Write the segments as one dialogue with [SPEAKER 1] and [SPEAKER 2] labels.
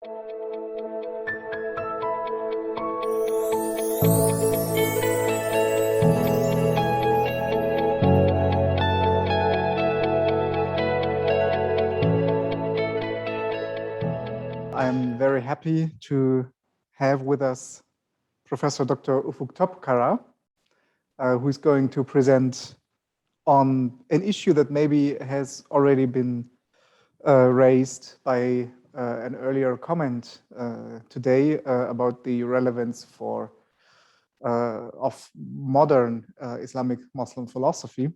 [SPEAKER 1] I'm very happy to have with us Professor Dr. Ufuk Topkara, who is going to present on an issue that maybe has already been raised by an earlier comment today about the relevance of modern Islamic Muslim philosophy.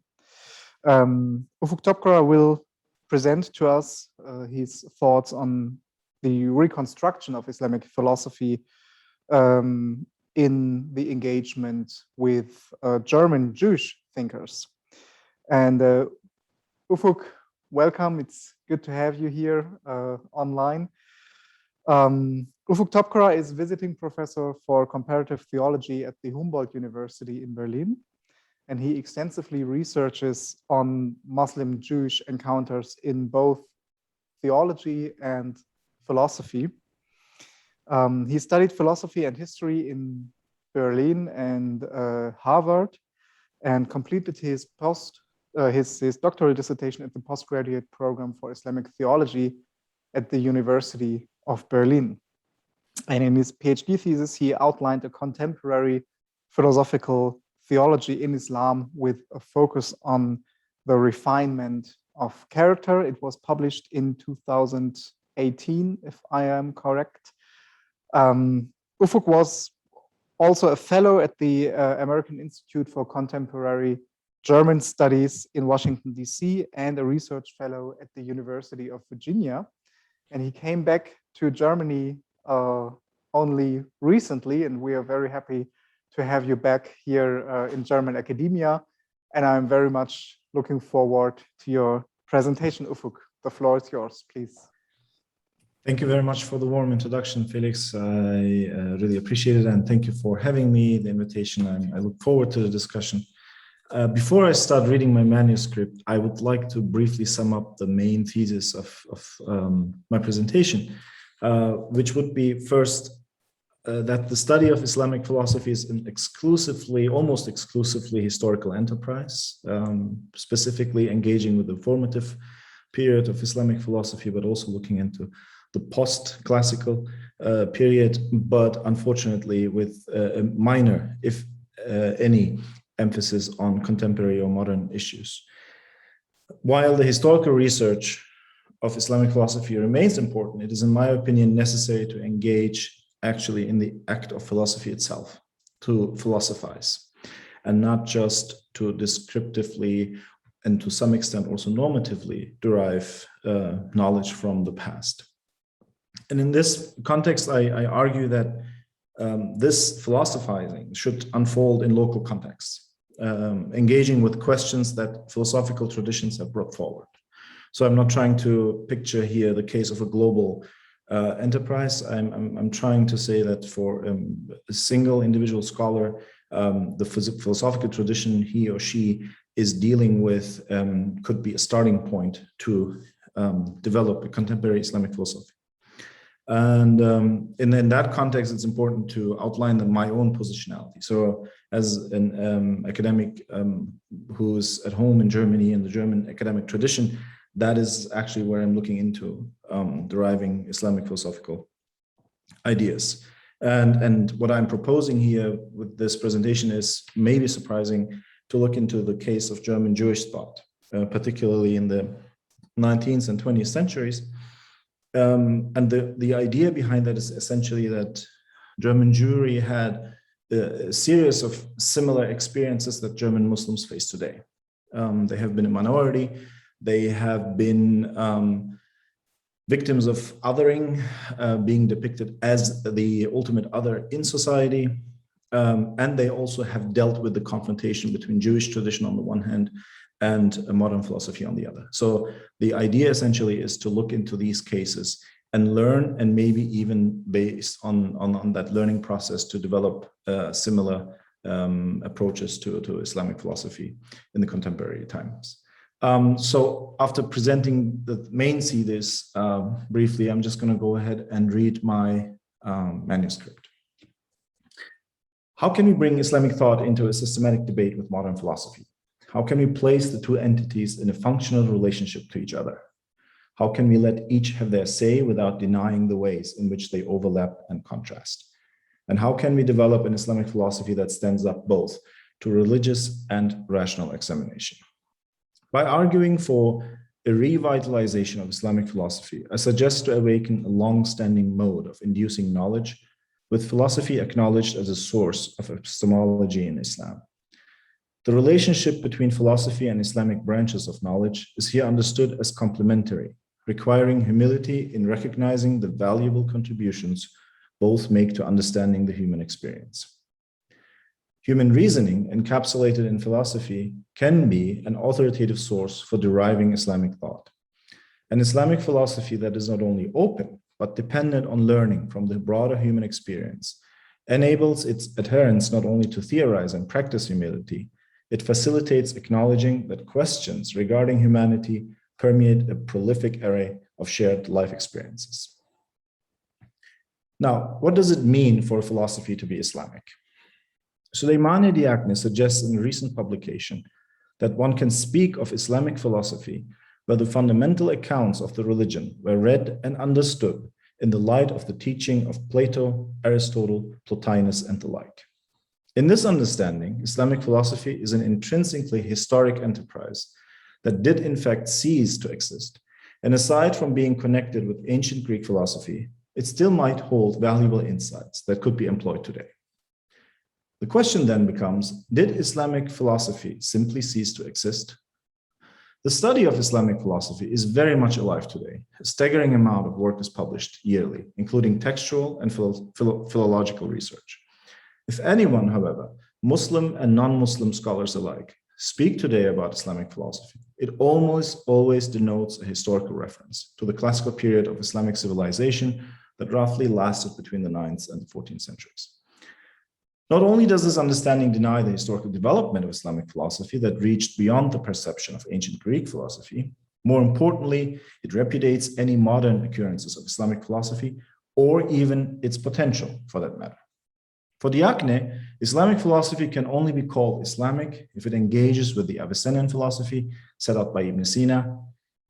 [SPEAKER 1] Ufuk Topkara will present to us his thoughts on the reconstruction of Islamic philosophy in the engagement with German Jewish thinkers. And Ufuk, welcome. It's good to have you here online. Ufuk Topkara is visiting professor for comparative theology at the Humboldt University in Berlin, and he extensively researches on Muslim-Jewish encounters in both theology and philosophy. He studied philosophy and history in Berlin and Harvard, and completed his doctoral dissertation at the postgraduate program for Islamic theology at the University of Berlin. And in his PhD thesis, he outlined a contemporary philosophical theology in Islam with a focus on the refinement of character. It was published in 2018, if I am correct. Ufuk was also a fellow at the American Institute for Contemporary German Studies in Washington, D.C., and a research fellow at the University of Virginia. And he came back to Germany only recently, and we are very happy to have you back here in German academia. And I'm very much looking forward to your presentation, Ufuk. The floor is yours, please.
[SPEAKER 2] Thank you very much for the warm introduction, Felix. I really appreciate it, and thank you for having me, the invitation. I look forward to the discussion. Before I start reading my manuscript, I would like to briefly sum up the main thesis of my presentation, which would be first, that the study of Islamic philosophy is an almost exclusively historical enterprise, specifically engaging with the formative period of Islamic philosophy, but also looking into the post-classical period, but unfortunately with a minor, if any, emphasis on contemporary or modern issues. While the historical research of Islamic philosophy remains important, it is, in my opinion, necessary to engage actually in the act of philosophy itself, to philosophize, and not just to descriptively and to some extent also normatively derive knowledge from the past. And in this context, I argue that this philosophizing should unfold in local contexts, engaging with questions that philosophical traditions have brought forward. So I'm not trying to picture here the case of a global enterprise. I'm trying to say that for a single individual scholar, the philosophical tradition he or she is dealing with could be a starting point to develop a contemporary Islamic philosophy. And in that context, it's important to outline my own positionality. So as an academic who's at home in Germany in the German academic tradition, that is actually where I'm looking into deriving Islamic philosophical ideas. And what I'm proposing here with this presentation is maybe surprising to look into the case of German Jewish thought, particularly in the 19th and 20th centuries. And the idea behind that is essentially that German Jewry had a series of similar experiences that German Muslims face today. They have been a minority. They have been victims of othering, being depicted as the ultimate other in society. And they also have dealt with the confrontation between Jewish tradition on the one hand and a modern philosophy on the other. So the idea essentially is to look into these cases and learn, and maybe even based on that learning process to develop similar approaches to Islamic philosophy in the contemporary times. So after presenting the main thesis briefly, I'm just going to go ahead and read my manuscript. How can we bring Islamic thought into a systematic debate with modern philosophy? How can we place the two entities in a functional relationship to each other? How can we let each have their say without denying the ways in which they overlap and contrast? And how can we develop an Islamic philosophy that stands up both to religious and rational examination? By arguing for a revitalization of Islamic philosophy, I suggest to awaken a long-standing mode of inducing knowledge, with philosophy acknowledged as a source of epistemology in Islam. The relationship between philosophy and Islamic branches of knowledge is here understood as complementary, requiring humility in recognizing the valuable contributions both make to understanding the human experience. Human reasoning, encapsulated in philosophy, can be an authoritative source for deriving Islamic thought. An Islamic philosophy that is not only open, but dependent on learning from the broader human experience, enables its adherents not only to theorize and practice humility, it facilitates acknowledging that questions regarding humanity permeate a prolific array of shared life experiences. Now, what does it mean for a philosophy to be Islamic? Suleymane Diakhne suggests in a recent publication that one can speak of Islamic philosophy where the fundamental accounts of the religion were read and understood in the light of the teaching of Plato, Aristotle, Plotinus, and the like. In this understanding, Islamic philosophy is an intrinsically historic enterprise that did in fact cease to exist, and aside from being connected with ancient Greek philosophy, it still might hold valuable insights that could be employed today. The question then becomes, did Islamic philosophy simply cease to exist? The study of Islamic philosophy is very much alive today. A staggering amount of work is published yearly, including textual and philological research. If anyone, however, Muslim and non-Muslim scholars alike, speak today about Islamic philosophy, it almost always denotes a historical reference to the classical period of Islamic civilization that roughly lasted between the 9th and the 14th centuries. Not only does this understanding deny the historical development of Islamic philosophy that reached beyond the perception of ancient Greek philosophy, more importantly, it repudiates any modern occurrences of Islamic philosophy or even its potential for that matter. For Diakhne, Islamic philosophy can only be called Islamic if it engages with the Avicennian philosophy set out by Ibn Sina.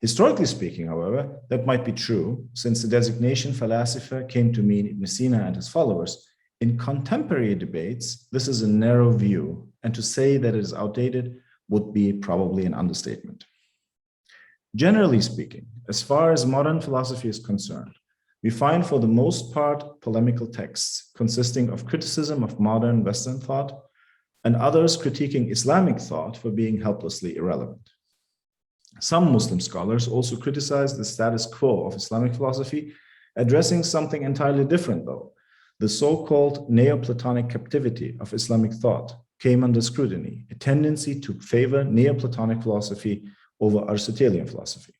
[SPEAKER 2] Historically speaking, however, that might be true, since the designation philosopher came to mean Ibn Sina and his followers. In contemporary debates, this is a narrow view, and to say that it is outdated would be probably an understatement. Generally speaking, as far as modern philosophy is concerned, we find for the most part polemical texts consisting of criticism of modern Western thought and others critiquing Islamic thought for being helplessly irrelevant. Some Muslim scholars also criticize the status quo of Islamic philosophy, addressing something entirely different though. The so-called Neoplatonic captivity of Islamic thought came under scrutiny, a tendency to favor Neoplatonic philosophy over Aristotelian philosophy.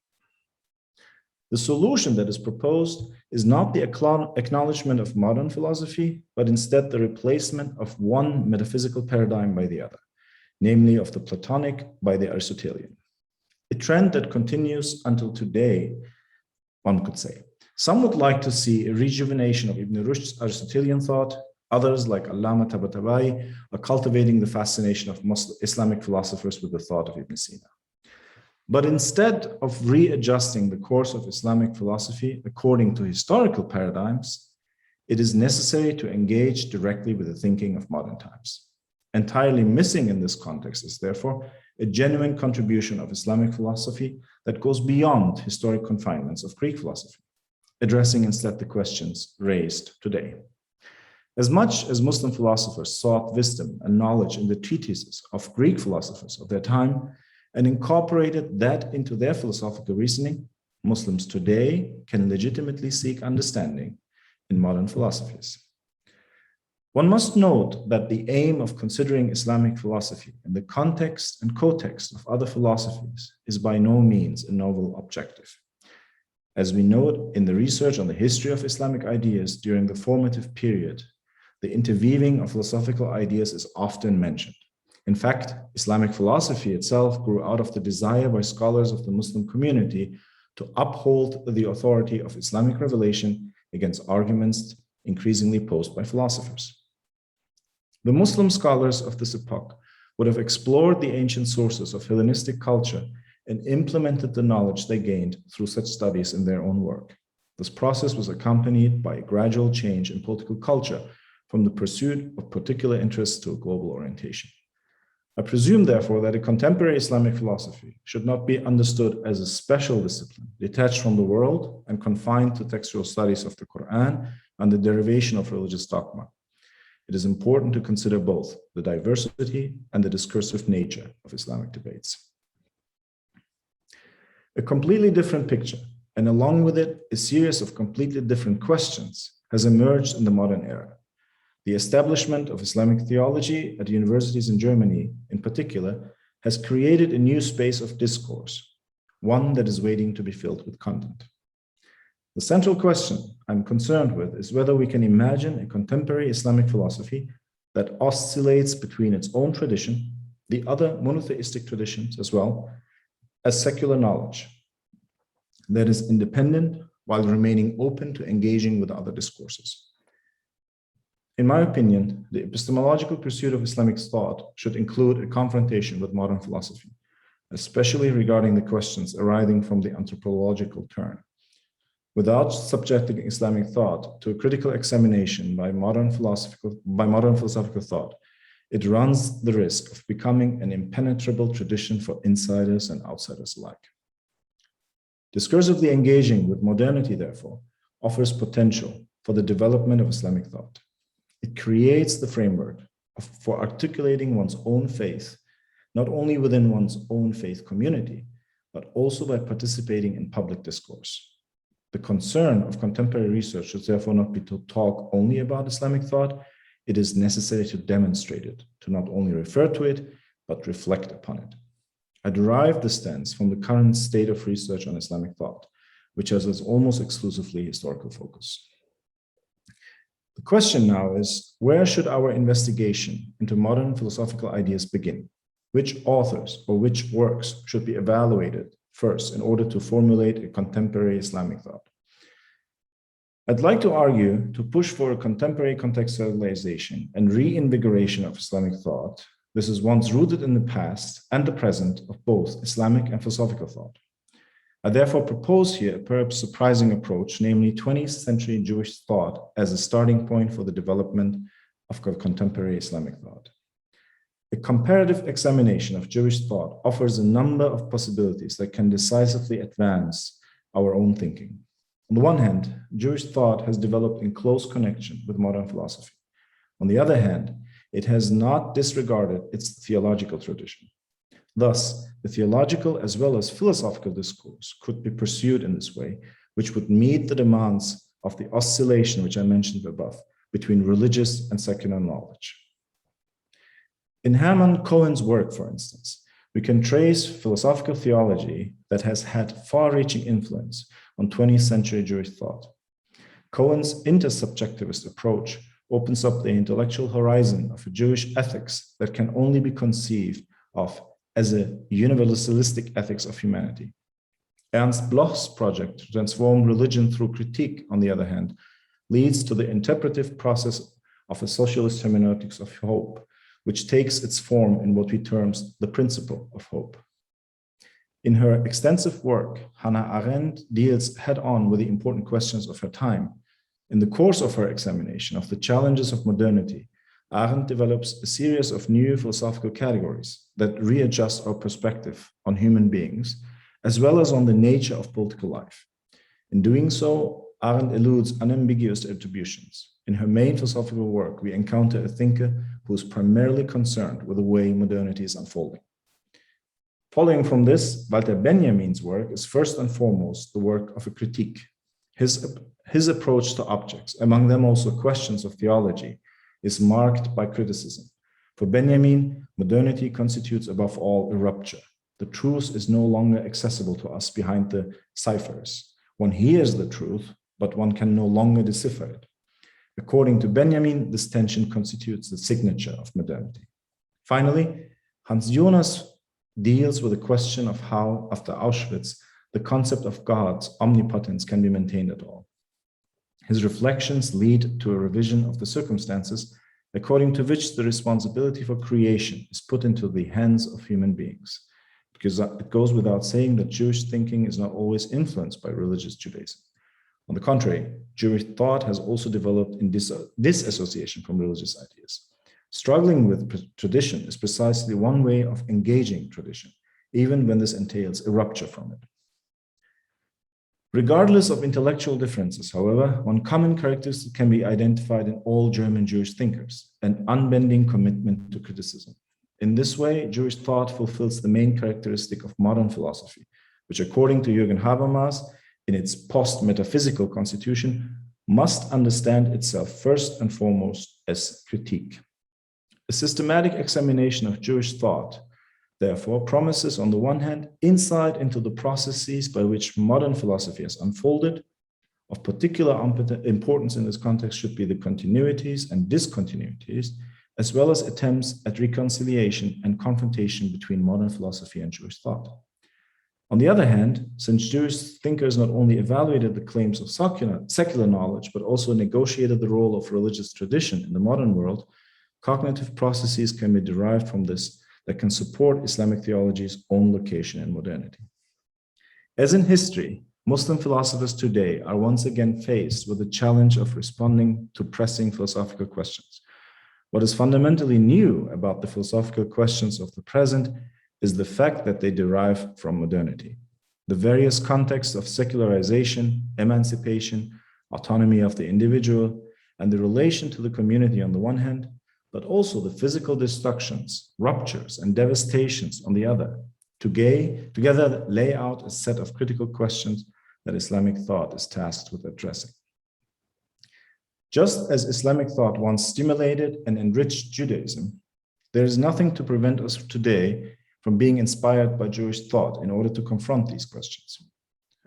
[SPEAKER 2] The solution that is proposed is not the acknowledgement of modern philosophy, but instead the replacement of one metaphysical paradigm by the other, namely of the Platonic by the Aristotelian. A trend that continues until today, one could say. Some would like to see a rejuvenation of Ibn Rushd's Aristotelian thought. Others, like Allama Tabatabai, are cultivating the fascination of Islamic philosophers with the thought of Ibn Sina. But instead of readjusting the course of Islamic philosophy according to historical paradigms, it is necessary to engage directly with the thinking of modern times. Entirely missing in this context is therefore a genuine contribution of Islamic philosophy that goes beyond historic confinements of Greek philosophy, addressing instead the questions raised today. As much as Muslim philosophers sought wisdom and knowledge in the treatises of Greek philosophers of their time and incorporated that into their philosophical reasoning, Muslims today can legitimately seek understanding in modern philosophies. One must note that the aim of considering Islamic philosophy in the context and context of other philosophies is by no means a novel objective. As we note in the research on the history of Islamic ideas during the formative period, the interweaving of philosophical ideas is often mentioned. In fact, Islamic philosophy itself grew out of the desire by scholars of the Muslim community to uphold the authority of Islamic revelation against arguments increasingly posed by philosophers. The Muslim scholars of this epoch would have explored the ancient sources of Hellenistic culture and implemented the knowledge they gained through such studies in their own work. This process was accompanied by a gradual change in political culture from the pursuit of particular interests to a global orientation. I presume, therefore, that a contemporary Islamic philosophy should not be understood as a special discipline, detached from the world and confined to textual studies of the Quran and the derivation of religious dogma. It is important to consider both the diversity and the discursive nature of Islamic debates. A completely different picture, and along with it, a series of completely different questions, has emerged in the modern era. The establishment of Islamic theology at universities in Germany, in particular, has created a new space of discourse, one that is waiting to be filled with content. The central question I'm concerned with is whether we can imagine a contemporary Islamic philosophy that oscillates between its own tradition, the other monotheistic traditions as well, as secular knowledge, that is independent while remaining open to engaging with other discourses. In my opinion, the epistemological pursuit of Islamic thought should include a confrontation with modern philosophy, especially regarding the questions arising from the anthropological turn. Without subjecting Islamic thought to a critical examination by modern philosophical thought, it runs the risk of becoming an impenetrable tradition for insiders and outsiders alike. Discursively engaging with modernity, therefore, offers potential for the development of Islamic thought. It creates the framework for articulating one's own faith, not only within one's own faith community, but also by participating in public discourse. The concern of contemporary research should therefore not be to talk only about Islamic thought. It is necessary to demonstrate it, to not only refer to it, but reflect upon it. I derive this stance from the current state of research on Islamic thought, which has its almost exclusively historical focus. The question now is, where should our investigation into modern philosophical ideas begin? Which authors or which works should be evaluated first in order to formulate a contemporary Islamic thought? I'd like to argue to push for a contemporary contextualization and reinvigoration of Islamic thought. This is once rooted in the past and the present of both Islamic and philosophical thought. I therefore propose here a perhaps surprising approach, namely 20th century Jewish thought as a starting point for the development of contemporary Islamic thought. A comparative examination of Jewish thought offers a number of possibilities that can decisively advance our own thinking. On the one hand, Jewish thought has developed in close connection with modern philosophy. On the other hand, it has not disregarded its theological tradition. Thus, the theological as well as philosophical discourse could be pursued in this way, which would meet the demands of the oscillation which I mentioned above between religious and secular knowledge. In Hermann Cohen's work, for instance, we can trace philosophical theology that has had far-reaching influence on 20th century Jewish thought. Cohen's intersubjectivist approach opens up the intellectual horizon of a Jewish ethics that can only be conceived of as a universalistic ethics of humanity. Ernst Bloch's project to transform religion through critique, on the other hand, leads to the interpretive process of a socialist hermeneutics of hope, which takes its form in what we term the principle of hope. In her extensive work, Hannah Arendt deals head-on with the important questions of her time. In the course of her examination of the challenges of modernity, Arendt develops a series of new philosophical categories that readjust our perspective on human beings, as well as on the nature of political life. In doing so, Arendt eludes unambiguous attributions. In her main philosophical work, we encounter a thinker who is primarily concerned with the way modernity is unfolding. Following from this, Walter Benjamin's work is first and foremost the work of a critique. His approach to objects, among them also questions of theology, is marked by criticism. For Benjamin, modernity constitutes above all a rupture. The truth is no longer accessible to us behind the ciphers. One hears the truth, but one can no longer decipher it. According to Benjamin, this tension constitutes the signature of modernity. Finally, Hans Jonas deals with the question of how, after Auschwitz, the concept of God's omnipotence can be maintained at all. His reflections lead to a revision of the circumstances according to which the responsibility for creation is put into the hands of human beings. Because it goes without saying that Jewish thinking is not always influenced by religious Judaism. On the contrary, Jewish thought has also developed in disassociation from religious ideas. Struggling with tradition is precisely one way of engaging tradition, even when this entails a rupture from it. Regardless of intellectual differences, however, one common characteristic can be identified in all German Jewish thinkers: an unbending commitment to criticism. In this way, Jewish thought fulfills the main characteristic of modern philosophy, which, according to Jürgen Habermas, in its post-metaphysical constitution, must understand itself first and foremost as critique. A systematic examination of Jewish thought, therefore, promises, on the one hand, insight into the processes by which modern philosophy has unfolded. Of particular importance in this context should be the continuities and discontinuities, as well as attempts at reconciliation and confrontation between modern philosophy and Jewish thought. On the other hand, since Jewish thinkers not only evaluated the claims of secular knowledge, but also negotiated the role of religious tradition in the modern world, cognitive processes can be derived from this that can support Islamic theology's own location in modernity. As in history, Muslim philosophers today are once again faced with the challenge of responding to pressing philosophical questions. What is fundamentally new about the philosophical questions of the present is the fact that they derive from modernity. The various contexts of secularization, emancipation, autonomy of the individual, and the relation to the community on the one hand, but also the physical destructions, ruptures, and devastations on the other, together lay out a set of critical questions that Islamic thought is tasked with addressing. Just as Islamic thought once stimulated and enriched Judaism, there is nothing to prevent us today from being inspired by Jewish thought in order to confront these questions.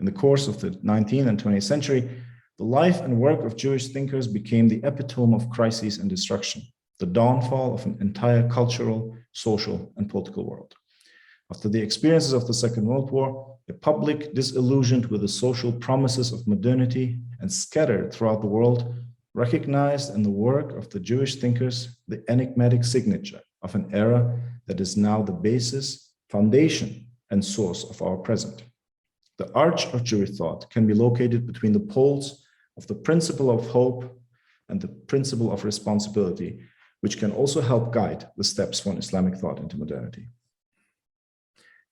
[SPEAKER 2] In the course of the 19th and 20th century, the life and work of Jewish thinkers became the epitome of crises and destruction, the downfall of an entire cultural, social, and political world. After the experiences of the Second World War, a public disillusioned with the social promises of modernity and scattered throughout the world recognized in the work of the Jewish thinkers the enigmatic signature of an era that is now the basis, foundation, and source of our present. The arch of Jewish thought can be located between the poles of the principle of hope and the principle of responsibility, which can also help guide the steps for an Islamic thought into modernity.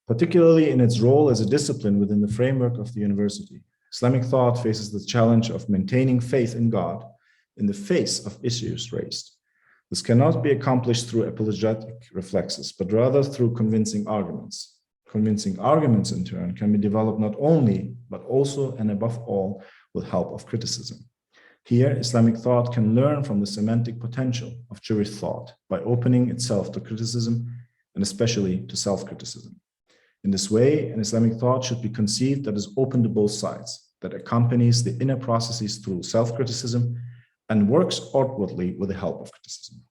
[SPEAKER 2] Particularly in its role as a discipline within the framework of the university, Islamic thought faces the challenge of maintaining faith in God in the face of issues raised. This cannot be accomplished through apologetic reflexes, but rather through convincing arguments. Convincing arguments, in turn, can be developed not only, but also and above all, with help of criticism. Here, Islamic thought can learn from the semantic potential of Jewish thought by opening itself to criticism and especially to self-criticism. In this way, an Islamic thought should be conceived that is open to both sides, that accompanies the inner processes through self-criticism and works outwardly with the help of criticism.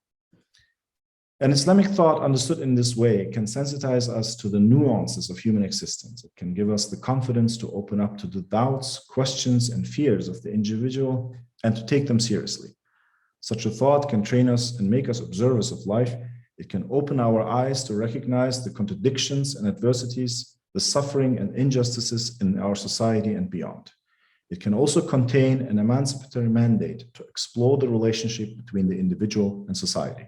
[SPEAKER 2] An Islamic thought understood in this way can sensitize us to the nuances of human existence. It can give us the confidence to open up to the doubts, questions, and fears of the individual and to take them seriously. Such a thought can train us and make us observers of life. It can open our eyes to recognize the contradictions and adversities, the suffering and injustices in our society and beyond. It can also contain an emancipatory mandate to explore the relationship between the individual and society.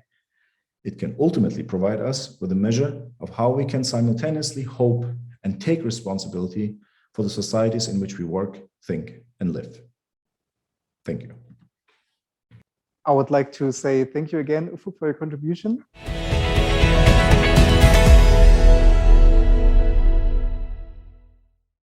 [SPEAKER 2] It can ultimately provide us with a measure of how we can simultaneously hope and take responsibility for the societies in which we work, think, and live. Thank you.
[SPEAKER 1] I would like to say thank you again, Ufuk, for your contribution.